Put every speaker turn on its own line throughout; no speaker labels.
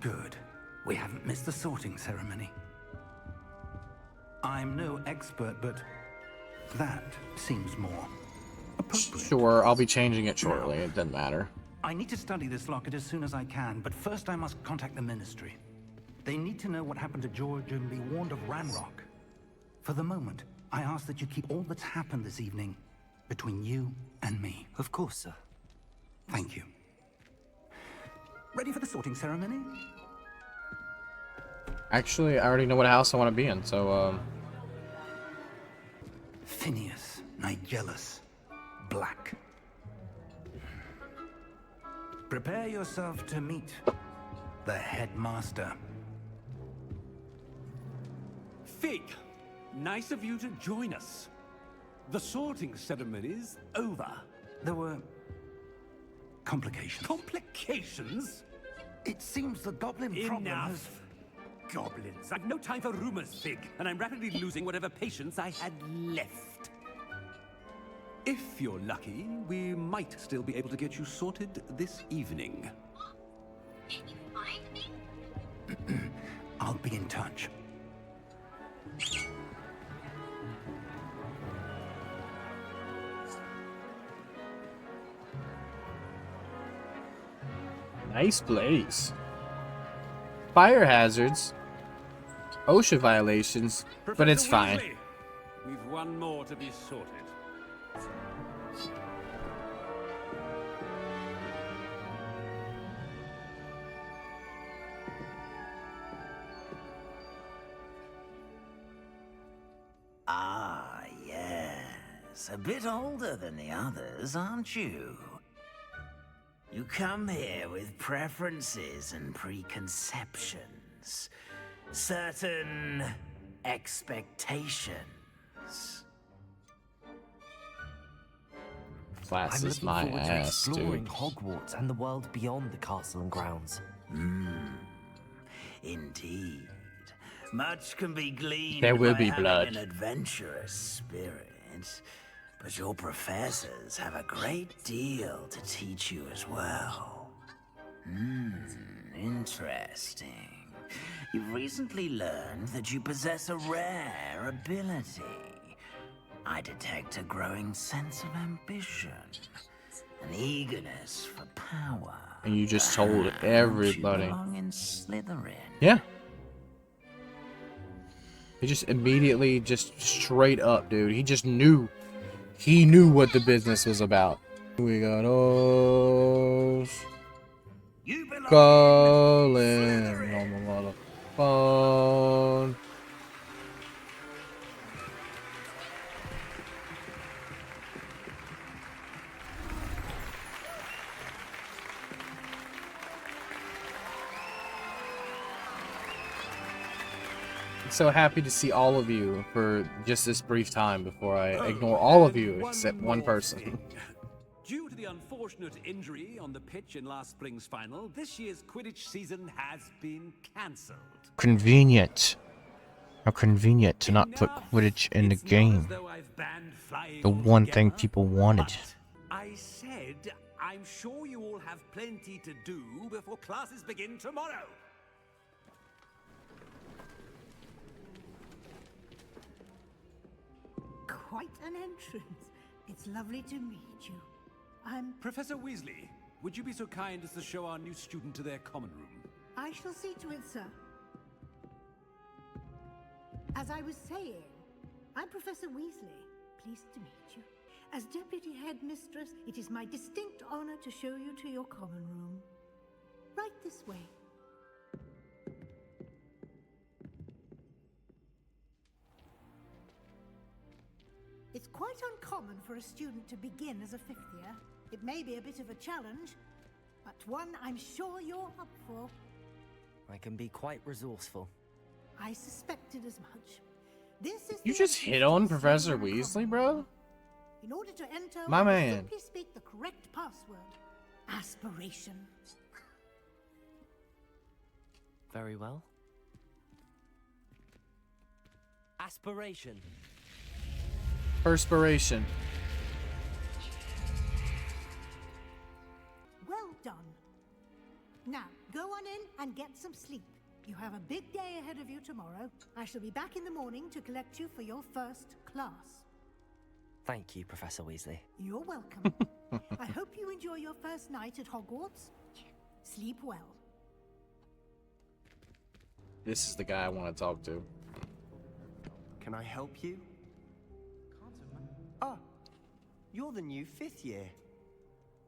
Good. We haven't missed the sorting ceremony. I'm no expert, but that seems more appropriate.
Sure, I'll be changing it shortly. It doesn't matter.
I need to study this locket as soon as I can, but first I must contact the Ministry. They need to know what happened to George and be warned of Ranrock. For the moment, I ask that you keep all that's happened this evening between you and me.
Of course, sir.
Thank you. Ready for the sorting ceremony?
Actually, I already know what house I want to be in, so,
Phineas, Nigellus, Black. Prepare yourself to meet the headmaster.
Fig, nice of you to join us. The sorting ceremony's over.
There were complications.
Complications?
It seems the goblin problem has...
Enough. Goblins. I've no time for rumors, Fig, and I'm rapidly losing whatever patience I had left. If you're lucky, we might still be able to get you sorted this evening.
Can you find me?
I'll be in touch.
nice place. Fire hazards, OSHA violations, but it's fine.
Weasley, we've one more to be sorted.
Ah, yes. A bit older than the others, aren't you? You come here with preferences and preconceptions. Certain expectations.
Class
I'm
is
looking
my
forward to
ass,
exploring
dude.
Hogwarts and the world beyond the castle and grounds.
Indeed. Much can be gleaned
There will
by
be
having
blood.
an adventurous spirit. But your professors have a great deal to teach you as well. Interesting. You've recently learned that you possess a rare ability. I detect a growing sense of ambition, an eagerness for power.
And you just told
Perhaps
everybody.
You belong in Slytherin.
Yeah. He just immediately, just straight up, dude. He just knew. He knew what the business was about. We got us
You belong
calling
in
on
Slytherin.
the phone. So happy to see all of you for just this brief time before I ignore all of you except one person.
Due to the unfortunate injury on the pitch in last spring's final, this year's Quidditch season has been cancelled.
Convenient. How convenient to not put Quidditch in the
It's not as
game.
though I've banned flying
The one thing
altogether,
people wanted.
but I said I'm sure you all have plenty to do before classes begin tomorrow.
Quite an entrance. It's lovely to meet you. I'm...
Professor Weasley, would you be so kind as to show our new student to their common room?
I shall see to it, sir. As I was saying, I'm Professor Weasley. Pleased to meet you. As Deputy Headmistress, it is my distinct honor to show you to your common room. Right this way. It's quite uncommon for a student to begin as a fifth year. It may be a bit of a challenge, but one I'm sure you're up for.
I can be quite resourceful.
I suspected as much. This is
You
the
just
entrance
hit
to
on
the
Professor
Slytherin
Weasley,
common
bro?
room. In order to enter,
My
one must
man.
simply speak the correct password. Aspiration.
Very well. Aspiration.
Perspiration.
Well done. Now, go on in and get some sleep. You have a big day ahead of you tomorrow. I shall be back in the morning to collect you for your first class.
Thank you, Professor Weasley.
You're welcome. I hope you enjoy your first night at Hogwarts. Sleep well.
This is the guy I want to talk to.
Can I help you? Ah, you're the new 5th year.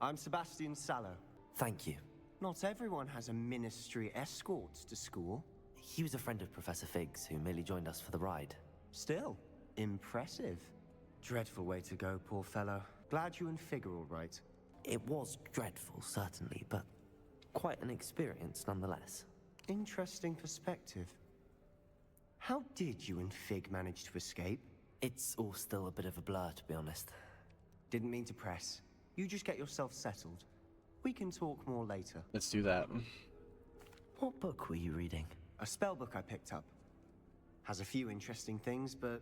I'm Sebastian Sallow.
Thank you.
Not everyone has a ministry escort to school.
He was a friend of Professor Fig's who merely joined us for the ride.
Still, impressive. Dreadful way to go, poor fellow. Glad you and Fig are all right.
It was dreadful, certainly, but quite an experience nonetheless.
Interesting perspective. How did you and Fig manage to escape?
It's all still a bit of a blur, to be honest.
Didn't mean to press. You just get yourself settled. We can talk more later.
Let's do that.
What book were you reading?
A spell book I picked up. Has a few interesting things, but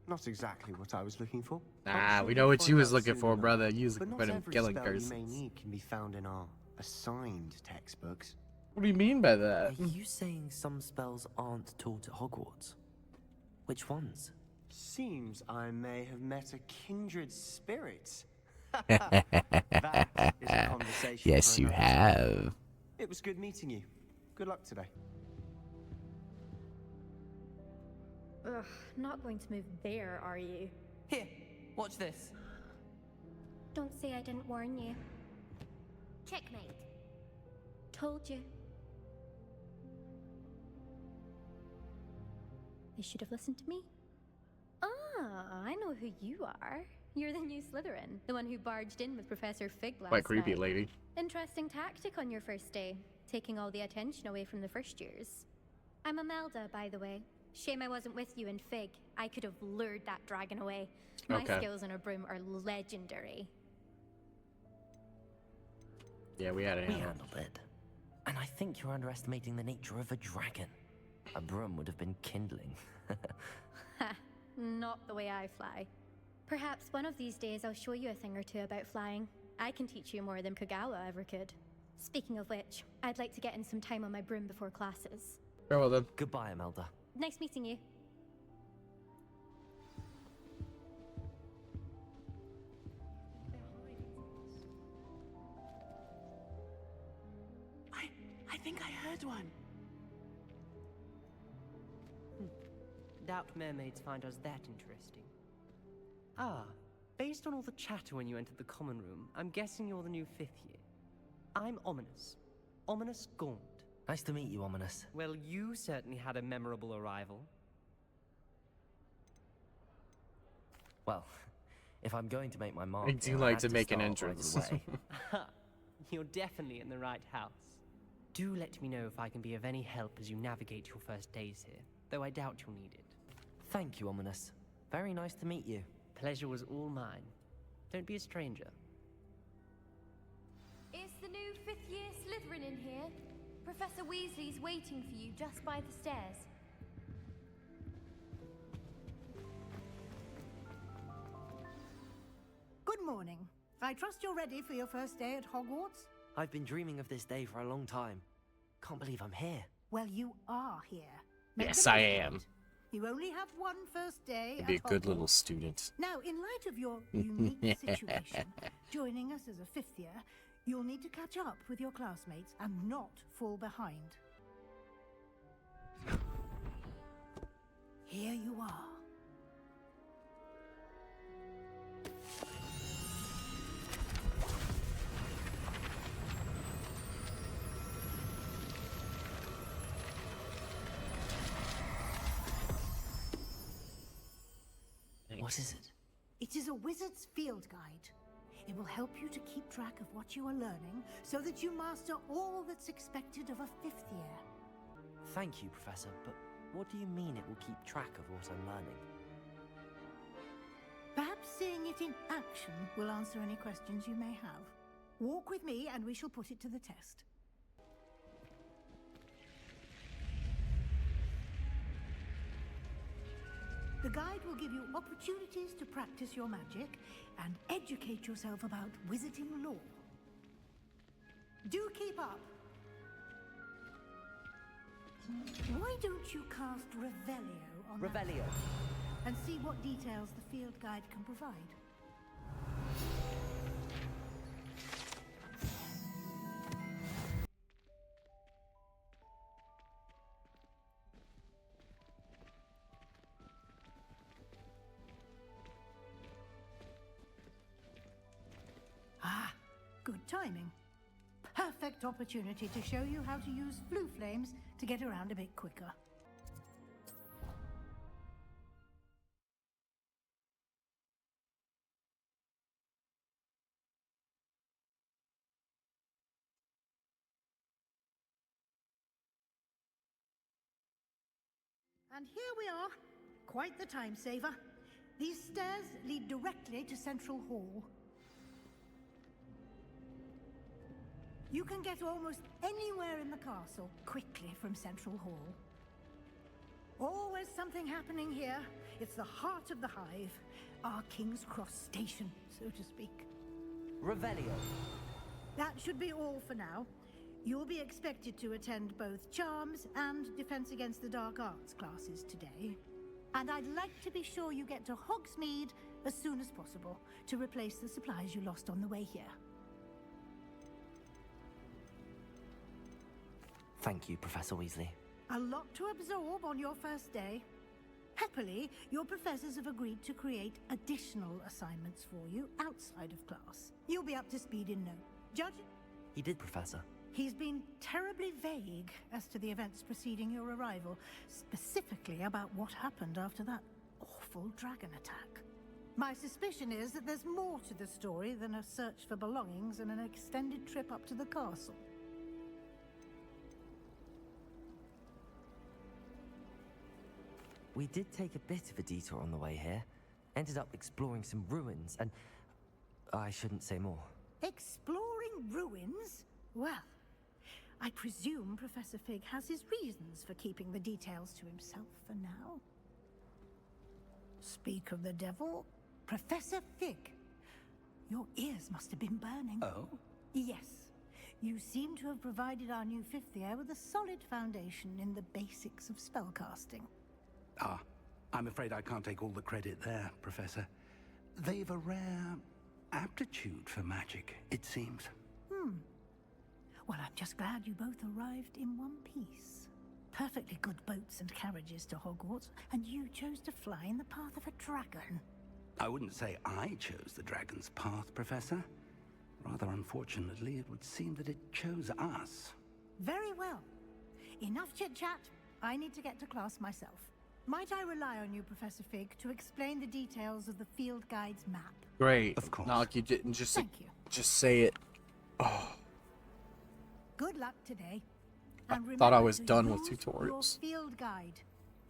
not exactly what I was looking for.
Ah, we know what you was looking for, brother. You was looking for them killing curses.
But not every spell you may need can be found in our assigned textbooks.
What do you mean by that?
Are you saying some spells aren't taught at Hogwarts? Which ones?
Seems I may have met a kindred spirit. That is a conversation
Yes,
for
you
another
have.
time. It was good meeting you. Good luck today.
Ugh, not going to move there, are you?
Here, watch this.
Don't say I didn't warn you.
Checkmate.
Told you. They should have listened to me. Ah, I know who you are. You're the new Slytherin, the one who barged in with Professor Fig last
Quite creepy,
night.
lady.
Interesting tactic on your first day, taking all the attention away from the first years. I'm Imelda, by the way. Shame I wasn't with you in Fig. I could have lured that dragon away. My
Okay.
skills on a broom are legendary.
Yeah, we had it
We
handled.
handled it. And I think you're underestimating the nature of a dragon. A broom would have been kindling.
Ha, not the way I fly. Perhaps one of these days I'll show you a thing or two about flying. I can teach you more than Kagawa ever could. Speaking of which, I'd like to get in some time on my broom before classes.
Farewell then.
Goodbye, Imelda.
Nice meeting you.
I think I heard one.
Doubt mermaids find us that interesting. Ah, based on all the chatter when you entered the common room, I'm guessing you're the new 5th year. I'm Ominous. Ominous Gaunt.
Nice to meet you, Ominous.
Well, you certainly had a memorable arrival.
Well, if I'm going to make my mark,
I do
here,
like
had
to make an
start
entrance.
Right away.
You're definitely in the right house. Do let me know if I can be of any help as you navigate your first days here, though I doubt you'll need it.
Thank you, Ominous. Very nice to meet you.
Pleasure was all mine. Don't be a stranger.
Is the new 5th year Slytherin in here? Professor Weasley's waiting for you just by the stairs.
Good morning. I trust you're ready for your first day at Hogwarts?
I've been dreaming of this day for a long time. Can't believe I'm here.
Well, you are here. Make
Yes,
the
I
most of
am.
it. You only have one first day
I'd be a
at
good little
Hogwarts.
student.
Now, in light of your unique situation, joining us as a 5th year, you'll need to catch up with your classmates and not fall behind. Here you are.
What is it?
It is a wizard's field guide. It will help you to keep track of what you are learning so that you master all that's expected of a 5th year.
Thank you, Professor, but what do you mean it will keep track of what I'm learning?
Perhaps seeing it in action will answer any questions you may have. Walk with me and we shall put it to the test. The guide will give you opportunities to practice your magic and educate yourself about wizarding lore. Do keep up. Why don't you cast Revelio on that
Revelio.
and see what details the field guide can provide? Ah, good timing. Perfect opportunity to show you how to use flue flames to get around a bit quicker. And here we are. Quite the time saver. These stairs lead directly to Central Hall. You can get almost anywhere in the castle quickly from Central Hall. Always something happening here. It's the heart of the hive. Our King's Cross station, so to speak.
Revelio.
That should be all for now. You'll be expected to attend both Charms and Defense Against the Dark Arts classes today. And I'd like to be sure you get to Hogsmeade as soon as possible to replace the supplies you lost on the way here.
Thank you, Professor Weasley.
A lot to absorb on your first day. Happily, your professors have agreed to create additional assignments for you outside of class. You'll be up to speed in no. Judge?
He did, Professor.
He's been terribly vague as to the events preceding your arrival, specifically about what happened after that awful dragon attack. My suspicion is that there's more to the story than a search for belongings and an extended trip up to the castle.
We did take a bit of a detour on the way here. Ended up exploring some ruins and... I shouldn't say more.
Exploring ruins? Well, I presume Professor Fig has his reasons for keeping the details to himself for now. Speak of the devil, Professor Fig. Your ears must have been burning.
Oh?
Yes. You seem to have provided our new fifth year with a solid foundation in the basics of spellcasting.
Ah, I'm afraid I can't take all the credit there, Professor. They've a rare aptitude for magic, it seems.
Well, I'm just glad you both arrived in one piece. Perfectly good boats and carriages to Hogwarts, and you chose to fly in the path of a dragon.
I wouldn't say I chose the dragon's path, Professor. Rather unfortunately, it would seem that it chose us.
Very well. Enough chit-chat. I need to get to class myself. Might I rely on you, Professor Fig, to explain the details of the field guide's map?
Great.
Of course.
Not like you didn't just
Thank you.
just say it. Oh,
Good luck today.
I
And
thought I
remember
was
to
done with
use
tutorials.
Your field guide.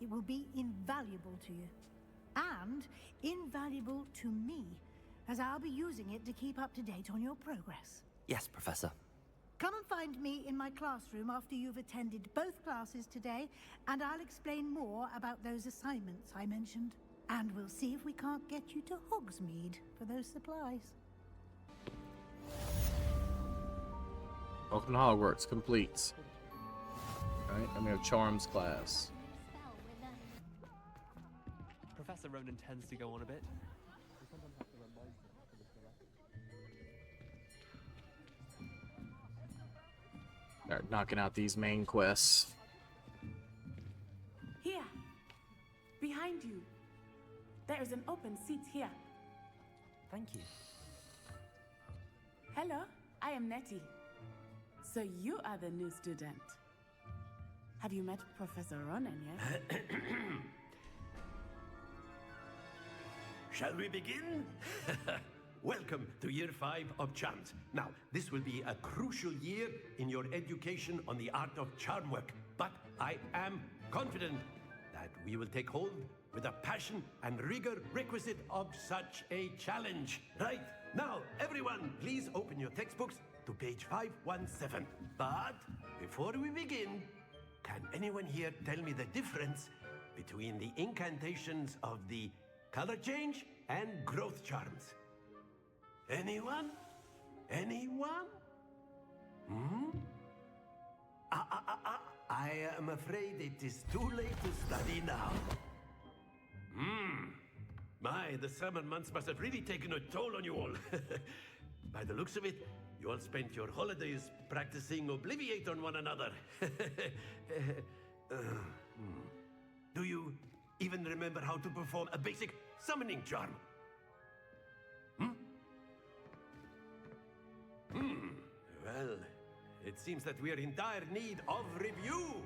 It will be invaluable to you. And invaluable to me, as I'll be using it to keep up to date on your progress.
Yes, Professor.
Come and find me in my classroom after you've attended both classes today, and I'll explain more about those assignments I mentioned. And we'll see if we can't get you to Hogsmeade for those supplies.
Welcome to Hogwarts, complete. Alright, and we have Charms class.
Professor Ronan tends to go on a bit.
Start knocking out these main quests.
Here. Behind you. There is an open seat here.
Thank you.
Hello, I am Nettie. So you are the new student. Have you met Professor Ronan yet?
Shall we begin? Welcome to Year 5 of Charms. Now, this will be a crucial year in your education on the art of charm work, but I am confident that we will take hold with the passion and rigor requisite of such a challenge. Right, now, everyone, please open your textbooks to page 517. But before we begin, can anyone here tell me the difference between the incantations of the color change and growth charms? Anyone? Anyone? I am afraid it is too late to study now. My, the summer months must have really taken a toll on you all. By the looks of it, you all spent your holidays practicing Obliviate on one another. Do you even remember how to perform a basic summoning charm? Well, it seems that we are in dire need of review.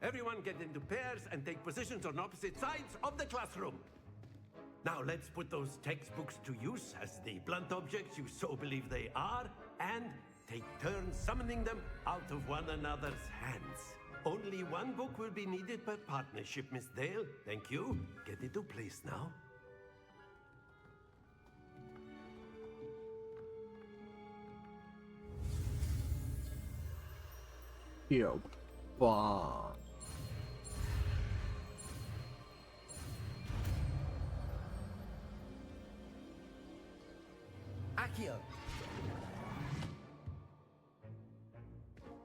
Everyone get into pairs and take positions on opposite sides of the classroom. Now let's put those textbooks to use as the blunt objects you so believe they are, and take turns summoning them out of one another's hands. Only one book will be needed per partnership, Miss Dale. Thank you. Get into place now.
Yo, bomb.
Accio!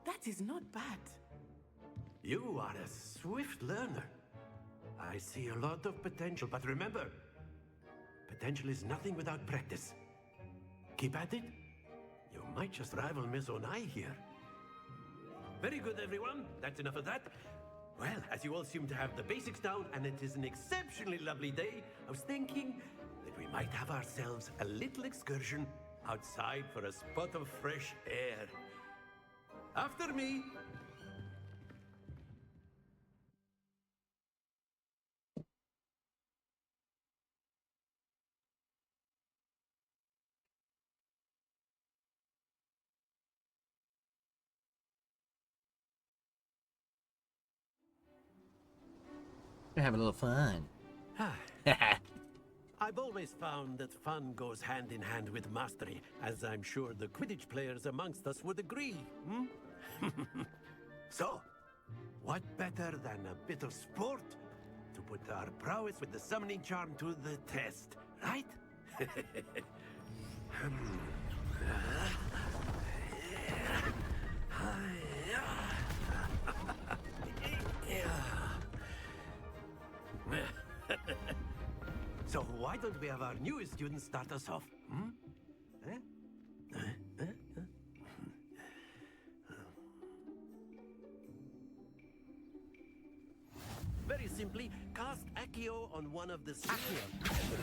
That is not bad.
You are a swift learner. I see a lot of potential, but remember, potential is nothing without practice. Keep at it. You might just rival Miss Onai here. Very good, everyone. That's enough of that. Well, as you all seem to have the basics down, and it is an exceptionally lovely day, I was thinking that we might have ourselves a little excursion outside for a spot of fresh air. After me.
We're having a little fun.
I've always found that fun goes hand in hand with mastery, as I'm sure the Quidditch players amongst us would agree. So, what better than a bit of sport to put our prowess with the summoning charm to the test, right? So why don't we have our newest student start us off? Very simply, cast Accio on one of the Accio.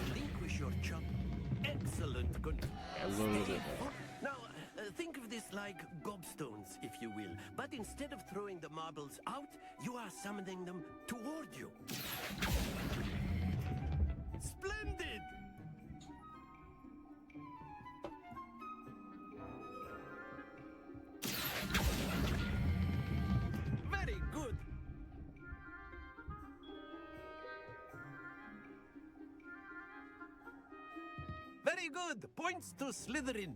Relinquish your chop. Excellent. Good. Now, think of this like gobstones, if you will. But instead of throwing the marbles out, you are summoning them toward you. Splendid! Very good. Very good. Points to Slytherin.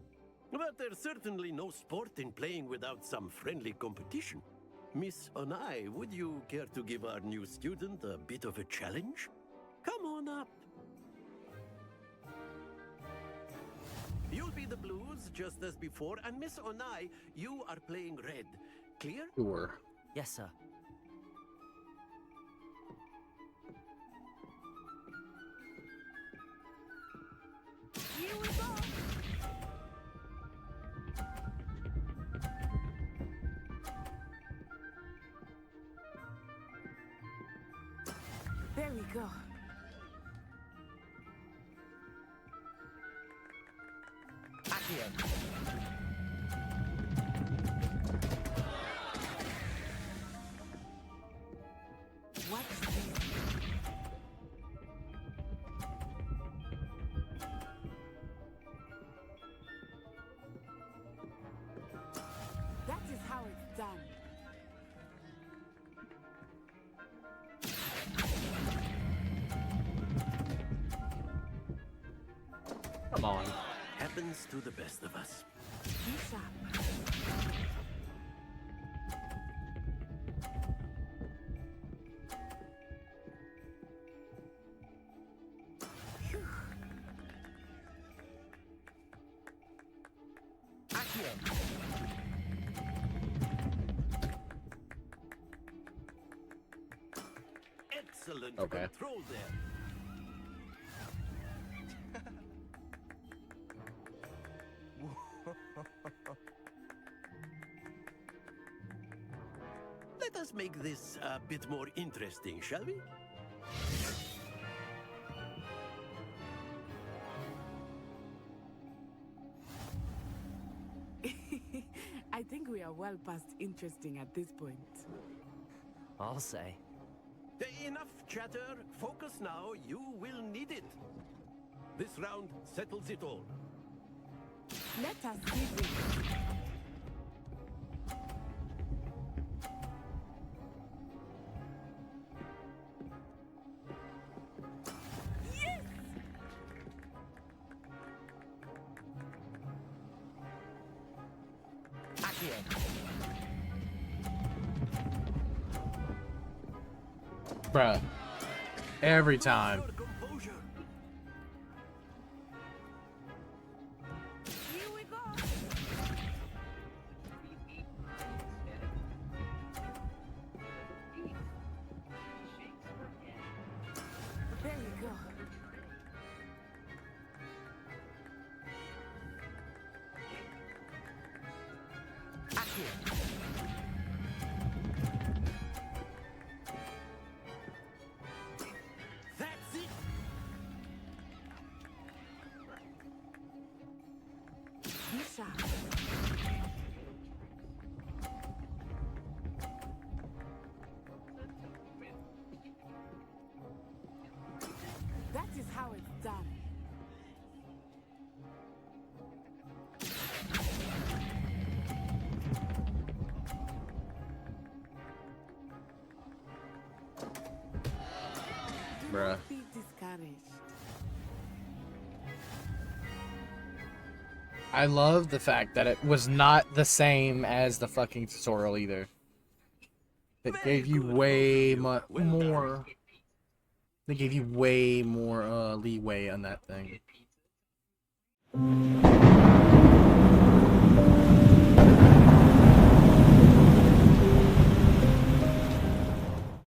But there's certainly no sport in playing without some friendly competition. Miss Onai, would you care to give our new student a bit of a challenge? Come on up. You'll be the blues, just as before, and Miss Onai, you are playing red. Clear?
Sure.
Yes, sir.
Here we go. There we go.
Accio!
What's this? That is how it's done.
Come on.
Happens to the best of us.
Bishop.
Excellent
Okay.
control there. Let us make this a bit more interesting, shall we?
I think we are well past interesting at this point.
I'll say.
Enough chatter. Focus now. You will need it. This round settles it all.
Let us see this.
Bruh. Every time.
Here we go. There we go.
That's it.
Misha. That is how it's done. Do
Bruh.
not be discouraged.
I love the fact that it was not the same as the fucking tutorial either. It gave you way more. They gave you way more leeway on that thing.